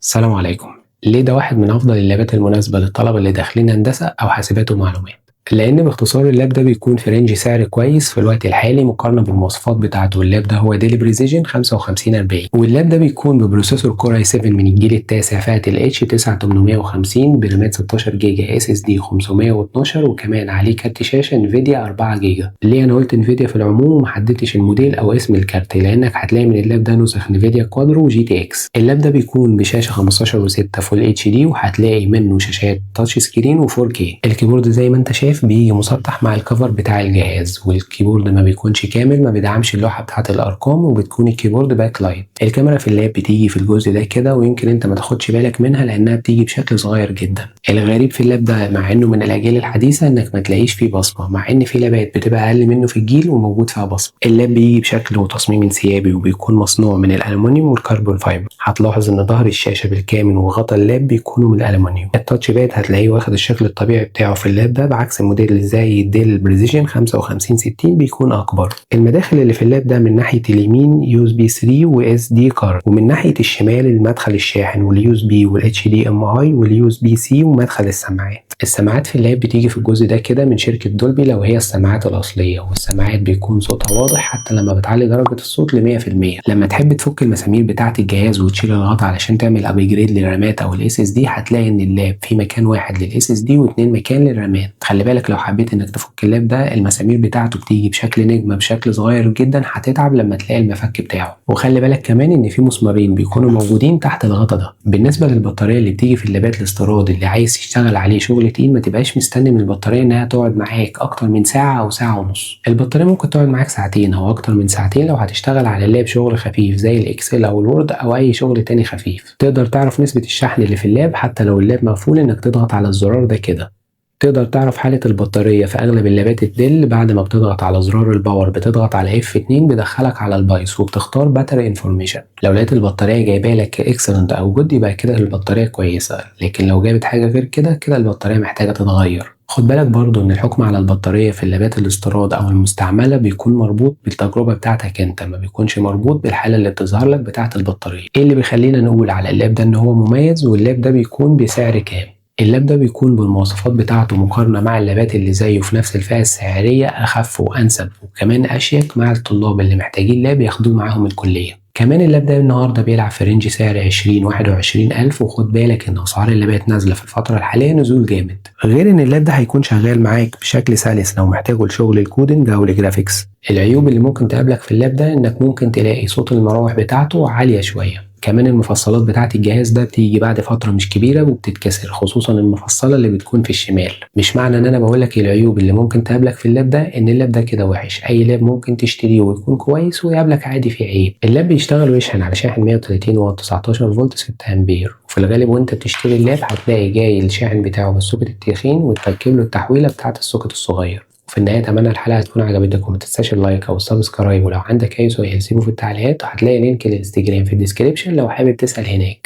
السلام عليكم. ليه ده واحد من أفضل اللابات المناسبة للطلبة اللي داخلين هندسة أو حاسبات ومعلومات؟ لأن باختصار اللاب ده بيكون في رينج سعر كويس في الوقت الحالي مقارنة بالمواصفات بتاعته. اللاب ده هو ديل بريسيجن 5540، واللاب ده بيكون ببروسيسور كور اي 7 من الجيل التاسع فئة ال H9850 برامات 16 جيجا اس اس دي 512، وكمان عليه كارت شاشة انفيديا 4 جيجا. ليه أنا قلت انفيديا في العموم ومحددتش الموديل أو اسم الكارت؟ لأنك هتلاقي من اللاب ده نسخ انفيديا كوادرو وجي تي اكس. اللاب ده بيكون بشاشة 15.6 فول اتش دي، وهتلاقي منه شاشات تاتش سكرين و4K. الكيبورد زي ما انت شايف بيجي مسطح مع الكفر بتاع الجهاز، والكيبورد ما بيكونش كامل، ما بيدعمش اللوحة بتاعة الأرقام، وبتكون الكيبورد باك لايت. الكاميرا في اللاب بتيجي في الجزء ده كده، ويمكن انت ما تاخدش بالك منها لأنها بتيجي بشكل صغير جدا. الغريب في اللاب ده مع انه من الأجيال الحديثة انك ما تلاقيش فيه بصمة، مع ان في لابات بتبقى أقل منه في الجيل وموجود فيها بصمة. اللاب بيجي بشكل وتصميم انسيابي، وبيكون مصنوع من الألمونيوم والكربون فايبر. هتلاحظ ان ظهر الشاشة بالكامل وغطا اللاب بيكونوا من الألمونيوم. التاتش باد هتلاقيه واخد الشكل الطبيعي بتاعه في اللاب ده، بعكس الموديل زي الديل بريسيجن 5560 بيكون اكبر. المداخل اللي في اللاب ده من ناحيه اليمين يو اس بي 3 واس دي كارد، ومن ناحيه الشمال المدخل الشاحن واليو اس بي والاتش دي ام اي واليو اس بي سي ومدخل السماعات. السماعات في اللاب بتيجي في الجزء ده كده من شركه دولبي لو هي السماعات الاصليه، والسماعات بيكون صوتها واضح حتى لما بتعلي درجه الصوت ل 100%. لما تحب تفك المسامير بتاعه الجهاز وتشيل الغطا علشان تعمل ابجريد للرامات او الاس اس دي، هتلاقي ان اللاب في مكان واحد للاس اس دي واثنين مكان للرامات. خلي بالك لو حبيت انك تفك اللاب ده المسامير بتاعته بتيجي بشكل نجمه بشكل صغير جدا، هتتعب لما تلاقي المفك بتاعه. وخلي بالك كمان ان في مسمارين بيكونوا موجودين تحت الغطا ده. بالنسبه للبطاريه اللي بتيجي في اللابات الاستيراد اللي عايز تشتغل عليه شغل تقيل، ما تبقاش مستني من البطاريه انها تقعد معاك اكتر من ساعه او ساعه ونص. البطاريه ممكن تقعد معاك ساعتين او اكتر من ساعتين لو هتشتغل على اللاب شغل خفيف زي الاكسل او الوورد او اي شغل تاني خفيف. تقدر تعرف نسبه الشحن اللي في اللاب حتى لو اللاب مقفول، انك تضغط على الزرار ده كده. تقدر تعرف حالة البطارية في أغلب اللابات الدل بعد ما بتضغط على زرار الباور، بتضغط على F2 بيدخلك على البايس وبتختار باتري انفورميشن. لو لقيت البطارية جايبه لك اكسلنت أو جود يبقى كده البطارية كويسة، لكن لو جابت حاجة غير كده كده البطارية محتاجة تتغير. خد بالك برضو ان الحكم على البطارية في اللابات الاستيراد او المستعملة بيكون مربوط بالتجربة بتاعتك انت، ما بيكونش مربوط بالحالة اللي بتظهر لك بتاعة البطارية. ايه اللي بيخلينا نقول على اللاب ده ان هو مميز واللاب ده بيكون بسعر كام؟ اللاب ده بيكون بالمواصفات بتاعته مقارنة مع اللابات اللي زيه في نفس الفئة السعرية أخف وأنسب، وكمان أشيك مع الطلاب اللي محتاجين لاب ياخدوه معاهم الكلية. كمان اللاب ده النهارده بيلعب في رينج سعر 20-21 ألف، وخد بالك إن أسعار اللابات نازلة في الفترة الحالية نزول جامد. غير إن اللاب ده هيكون شغال معاك بشكل سلس لو محتاجه لشغل الكودينج أو الجرافيكس. العيوب اللي ممكن تقابلك في اللاب ده إنك ممكن تلاقي صوت المراوح بتاعته عالية شوية. كمان المفصلات بتاعت الجهاز ده بتيجي بعد فترة مش كبيرة وبتتكسر، خصوصا المفصلة اللي بتكون في الشمال. مش معنى ان انا بقولك العيوب اللي ممكن تقابلك في اللاب ده ان اللاب ده كده وحش. اي لاب ممكن تشتريه ويكون كويس ويقابلك عادي فيه عيب. اللاب بيشتغل ويشحن على شاحن 130 واط 19 فولت 6 امبير، وفي الغالب وانت بتشتري اللاب هتلاقي جاي الشاحن بتاعه بالسوكت التخين وتركب له التحويلة بتاعت السوكت الصغير. وفي النهاية أتمنى الحلقة تكون عجبتك، وما تنساش اللايك أو السبسكرايب، ولو عندك أي سؤال سيبه في التعليقات، وهتلاقي لينك الانستجرام في الديسكريبشن لو حابب تسأل هناك.